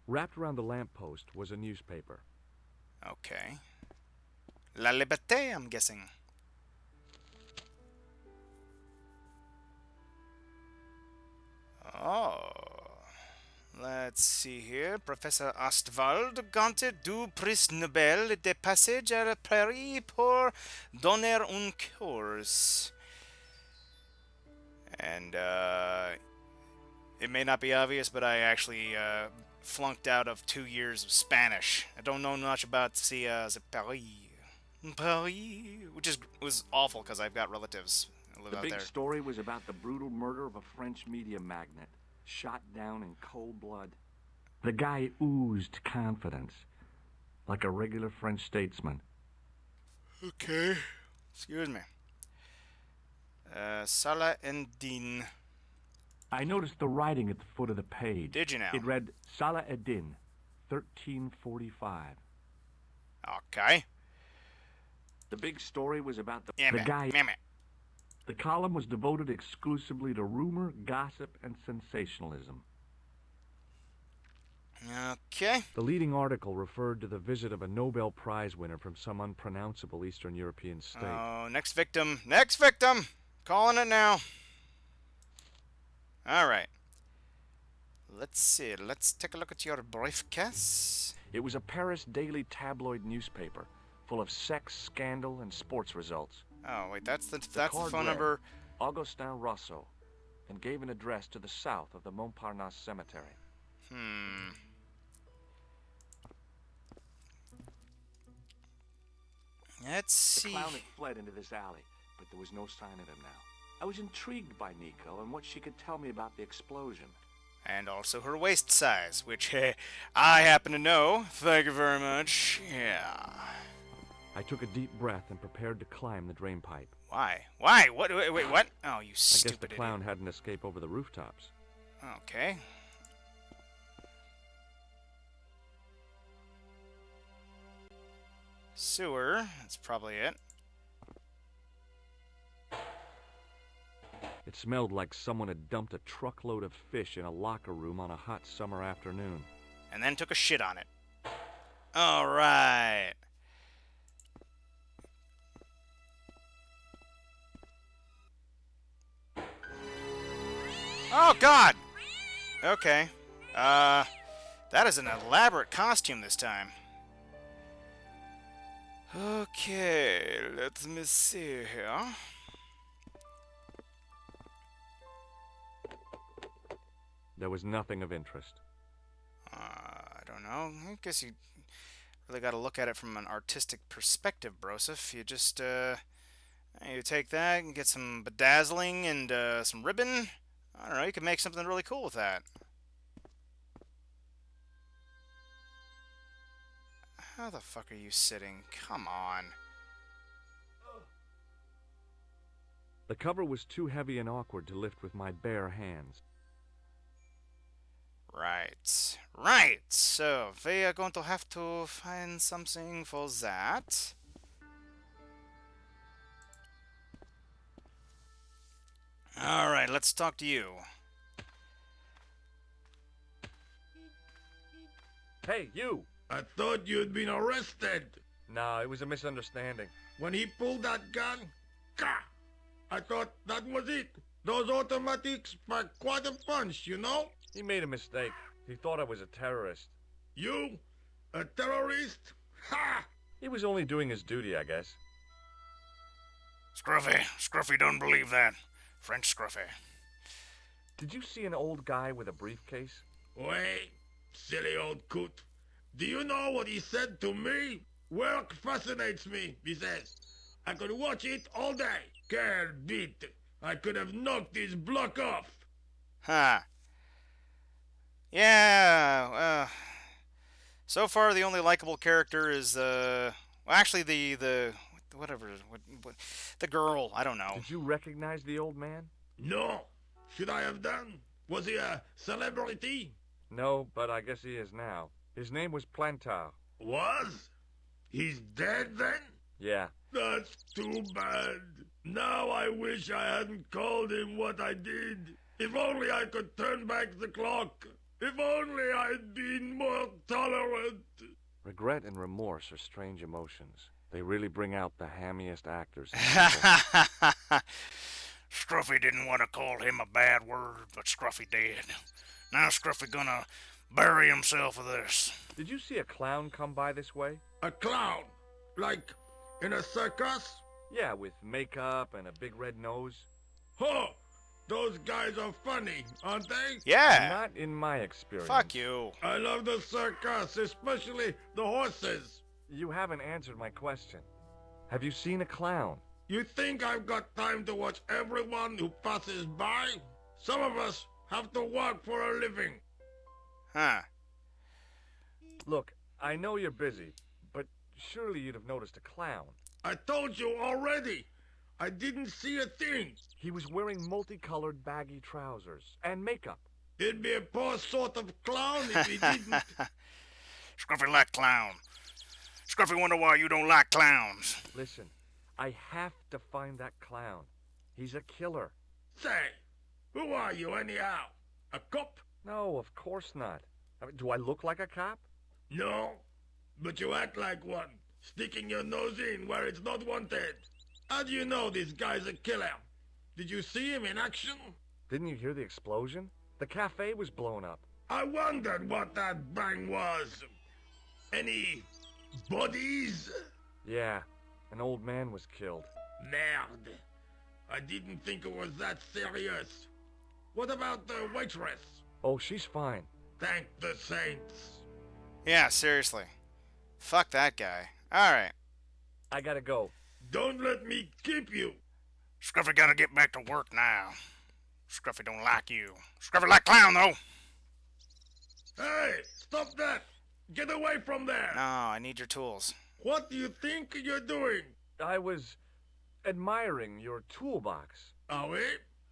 Wrapped around the lamppost was a newspaper. Okay. La Liberté, I'm guessing. Oh. Let's see here. Professor Astwald gante du prix Nobel de passage à Paris pour donner un cours. And, it may not be obvious, but I actually flunked out of 2 years of Spanish. I don't know much about the Paris. Paris, which was awful because I've got relatives who live The out big there. story was about the brutal murder of a French media magnate, shot down in cold blood. The guy oozed confidence, like a regular French statesman. Okay. Excuse me. Salah and Din. I noticed the writing at the foot of the page. Did you now? It read, Salah Eddin, 1345. Okay. The big story was about the Damn it. guy... Damn it. The column was devoted exclusively to rumor, gossip, and sensationalism. Okay. The leading article referred to the visit of a Nobel Prize winner from some unpronounceable Eastern European state. Oh, next victim. Next victim! Calling it now. Alright. Let's see. Let's take a look at your briefcase. It was a Paris daily tabloid newspaper, full of sex, scandal, and sports results. Oh, wait, that's the card phone read, number. Augustin Rousseau, and gave an address to the south of the Montparnasse Cemetery. Let's see. The clown had fled into this alley, but there was no sign of him now. I was intrigued by Nico and what she could tell me about the explosion. And also her waist size, which I happen to know. Thank you very much. Yeah. I took a deep breath and prepared to climb the drain pipe. Why? Why? What? Wait, what? Oh, you I guess stupid the clown had an escape over the rooftops. idiot. Okay. Sewer. That's probably it. It smelled like someone had dumped a truckload of fish in a locker room on a hot summer afternoon. And then took a shit on it. Alright. Oh, God! Okay. That is an elaborate costume this time. Okay, let me see here. There was nothing of interest. I don't know. I guess you really got to look at it from an artistic perspective, Broseph. You just, you take that and get some bedazzling and some ribbon. I don't know, you can make something really cool with that. How the fuck are you sitting? Come on. The cover was too heavy and awkward to lift with my bare hands. Right. Right. So, we are going to have to find something for that. Alright, let's talk to you. Hey, you! I thought you'd been arrested. No, it was a misunderstanding. When he pulled that gun, gah! I thought that was it. Those automatics pack quite a punch, you know? He made a mistake. He thought I was a terrorist. You? A terrorist? Ha! He was only doing his duty, I guess. Scruffy. Scruffy don't believe that. French Scruffy. Did you see an old guy with a briefcase? Wait, silly old coot. Do you know what he said to me? Work fascinates me, he says. I could watch it all day. Quel bit. I could have knocked his block off. Huh. Yeah, so far the only likable character is, well, actually the girl, I don't know. Did you recognize the old man? No. Should I have done? Was he a celebrity? No, but I guess he is now. His name was Plantar. Was? He's dead then? Yeah. That's too bad. Now I wish I hadn't called him what I did. If only I could turn back the clock. If only I'd been more tolerant. Regret and remorse are strange emotions. They really bring out the hammiest actors in people. Scruffy didn't want to call him a bad word, but Scruffy did. Now Scruffy gonna bury himself with this. Did you see a clown come by this way? A clown? Like in a circus? Yeah, with makeup and a big red nose. Huh! Those guys are funny, aren't they? Yeah. Not in my experience. Fuck you. I love the circus, especially the horses. You haven't answered my question. Have you seen a clown? You think I've got time to watch everyone who passes by? Some of us have to work for a living. Huh. Look, I know you're busy, but surely you'd have noticed a clown. I told you already. I didn't see a thing. He was wearing multicolored baggy trousers and makeup. He'd be a poor sort of clown if he didn't. Scruffy like clown. Scruffy wonder why you don't like clowns. Listen, I have to find that clown. He's a killer. Say, who are you anyhow? A cop? No, of course not. I mean, do I look like a cop? No, but you act like one, sticking your nose in where it's not wanted. How do you know this guy's a killer? Did you see him in action? Didn't you hear the explosion? The cafe was blown up. I wondered what that bang was. Any bodies? Yeah, an old man was killed. Merde. I didn't think it was that serious. What about the waitress? Oh, she's fine. Thank the saints. Yeah, seriously. Fuck that guy. Alright. I gotta go. Don't let me keep you. Scruffy gotta get back to work now. Scruffy don't like you. Scruffy like clown, though. Hey, stop that. Get away from there. No, I need your tools. What do you think you're doing? I was admiring your toolbox. Oh, eh?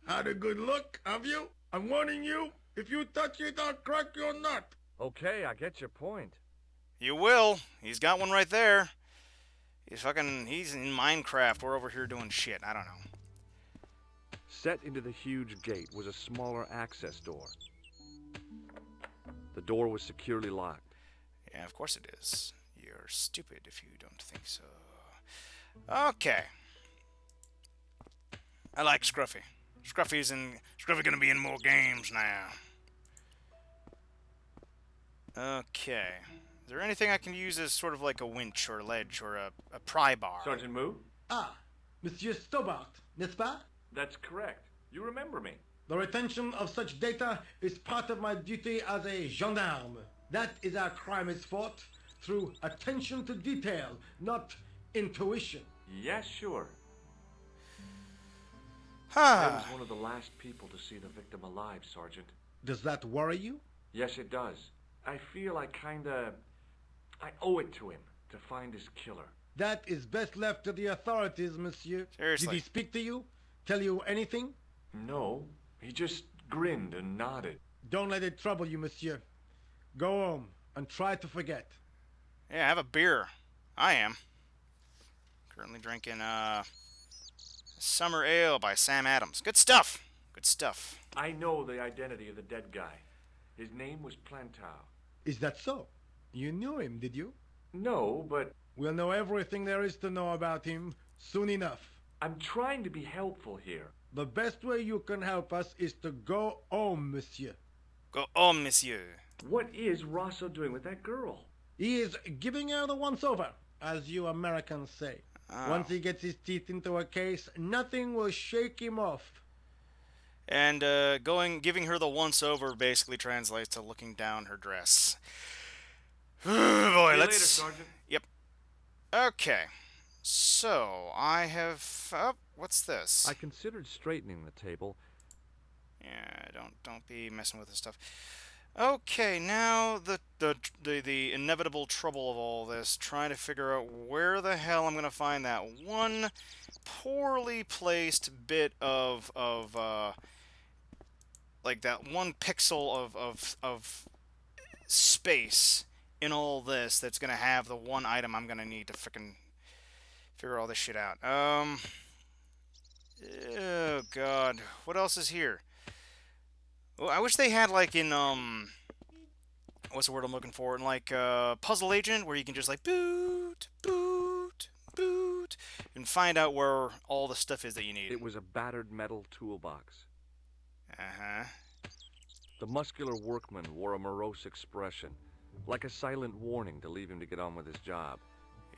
Had a good look, have you? I'm warning you. If you touch it, I'll crack your nut. Okay, I get your point. You will. He's got one right there. He's in Minecraft. We're over here doing shit. I don't know. Set into the huge gate was a smaller access door. The door was securely locked. Yeah, of course it is. You're stupid if you don't think so. Okay. I like Scruffy. Scruffy gonna be in more games now. Okay. Is there anything I can use as sort of like a winch or a ledge or a pry bar? Sergeant Moo? Ah, Monsieur Stobart, n'est-ce pas? That's correct. You remember me. The retention of such data is part of my duty as a gendarme. That is how crime is fought, through attention to detail, not intuition. Yes, sure. I Huh. was one of the last people to see the victim alive, Sergeant. Does that worry you? Yes, it does. I feel I owe it to him to find his killer. That is best left to the authorities, monsieur. Seriously. Did he speak to you? Tell you anything? No, he just grinned and nodded. Don't let it trouble you, monsieur. Go home and try to forget. Yeah, have a beer. I am. Currently drinking Summer Ale by Sam Adams. Good stuff. Good stuff. I know the identity of the dead guy. His name was Plantow. Is that so? You knew him, did you? No, but We'll know everything there is to know about him soon enough. I'm trying to be helpful here. The best way you can help us is to go home, monsieur. Go on, monsieur. What is Rosso doing with that girl? He is giving her the once-over, as you Americans say. Oh. Once he gets his teeth into a case, nothing will shake him off. And giving her the once over basically translates to looking down her dress. Boy, See you let's. later, Sergeant. Yep. Okay. So I have. Oh, what's this? I considered straightening the table. Yeah, don't be messing with this stuff. Okay, now the inevitable trouble of all this, trying to figure out where the hell I'm gonna find that one poorly placed bit of like that one pixel of space in all this that's gonna have the one item I'm gonna need to frickin' figure all this shit out. Oh god, what else is here? Oh, I wish they had like in what's the word I'm looking for? Like puzzle agent, where you can just like boot, boot, boot, and find out where all the stuff is that you need. It was a battered metal toolbox. Uh-huh. The muscular workman wore a morose expression, like a silent warning to leave him to get on with his job.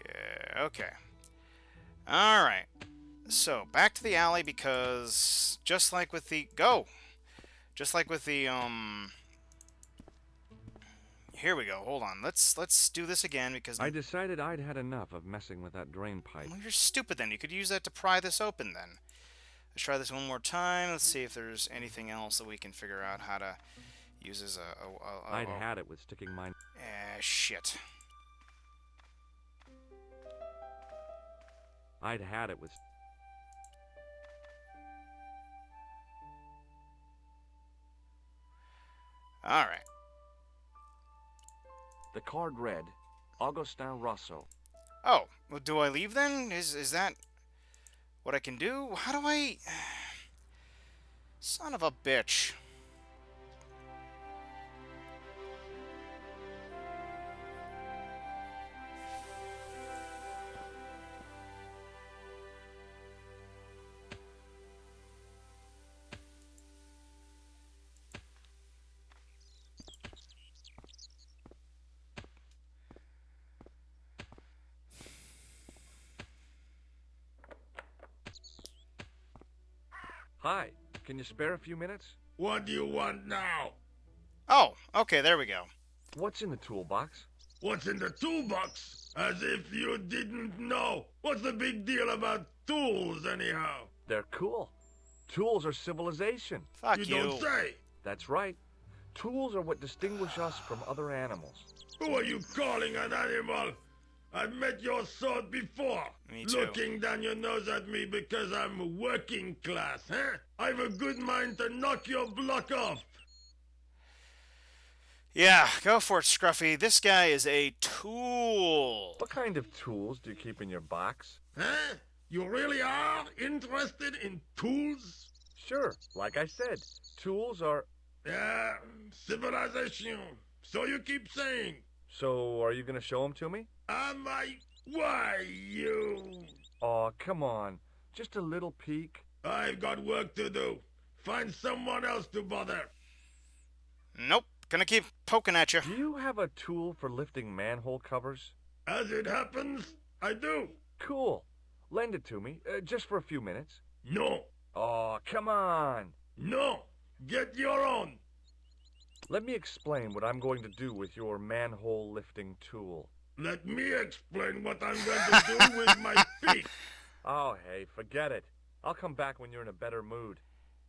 Yeah, okay. Alright. So, back to the alley, because just like with the... Just like with the, Here we go. Hold on. Let's do this again, because... I decided I'd had enough of messing with that drain pipe. Well, you're stupid then. You could use that to pry this open then. Let's try this one more time. Let's see if there's anything else that we can figure out how to use as a I'd had it with sticking my... shit. I'd had it with... Alright. The card read, Augustin Rosso. Oh, well, do I leave then? Is that what I can do? How do I... Son of a bitch. Hi, can you spare a few minutes? What do you want now? Oh, okay, there we go. What's in the toolbox? What's in the toolbox? As if you didn't know. What's the big deal about tools, anyhow? They're cool. Tools are civilization. Fuck You you. don't say. That's right. Tools are what distinguish us from other animals. Who are you calling an animal? I've met your sort before. Me too. Looking down your nose at me because I'm working class, huh? I've a good mind to knock your block off. Yeah, go for it, Scruffy. This guy is a tool. What kind of tools do you keep in your box? Huh? You really are interested in tools? Sure, like I said, tools are... Yeah, civilization. So you keep saying. So, are you going to show them to me? Am I? Why, you? Aw, come on. Just a little peek. I've got work to do. Find someone else to bother. Nope. Gonna keep poking at you. Do you have a tool for lifting manhole covers? As it happens, I do. Cool. Lend it to me, just for a few minutes. No. Aw, come on. No. Get your own. Let me explain what I'm going to do with your manhole lifting tool. Let me explain what I'm going to do with my feet. Oh, hey, forget it. I'll come back when you're in a better mood.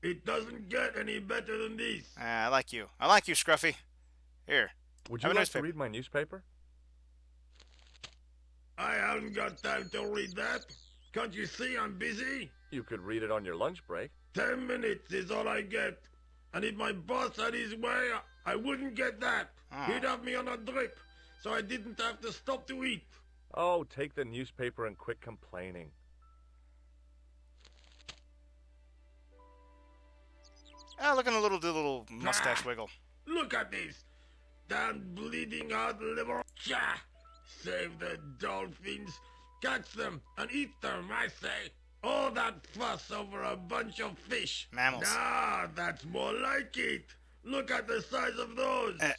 It doesn't get any better than this. I like you. I like you, Scruffy. Here. Would you Have a like newspaper. to read my newspaper? I haven't got time to read that. Can't you see I'm busy? You could read it on your lunch break. 10 minutes is all I get. And if my boss had his way, I wouldn't get that. Oh. He'd have me on a drip, so I didn't have to stop to eat. Oh, take the newspaper and quit complaining. Ah, look at a little mustache wiggle. Look at this. Damn bleeding out liver. Cha! Save the dolphins. Catch them and eat them, I say. All that fuss over a bunch of fish. Mammals. Nah, that's more like it. Look at the size of those. Like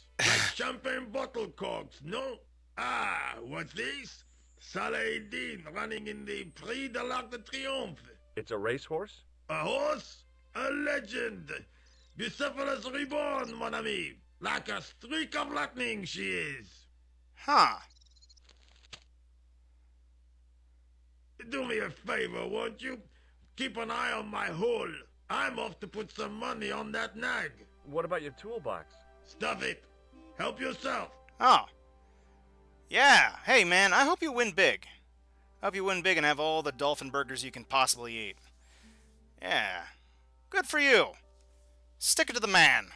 champagne bottle corks, no? Ah, what's this? Saladin running in the Prix de l'Arc de Triomphe. It's a racehorse? A horse? A legend. Bucephalus reborn, mon ami. Like a streak of lightning she is. Huh. Do me a favor, won't you? Keep an eye on my hole. I'm off to put some money on that nag. What about your toolbox? Stuff it. Help yourself. Oh. Yeah. Hey, man, I hope you win big. I hope you win big and have all the dolphin burgers you can possibly eat. Yeah. Good for you. Stick it to the man.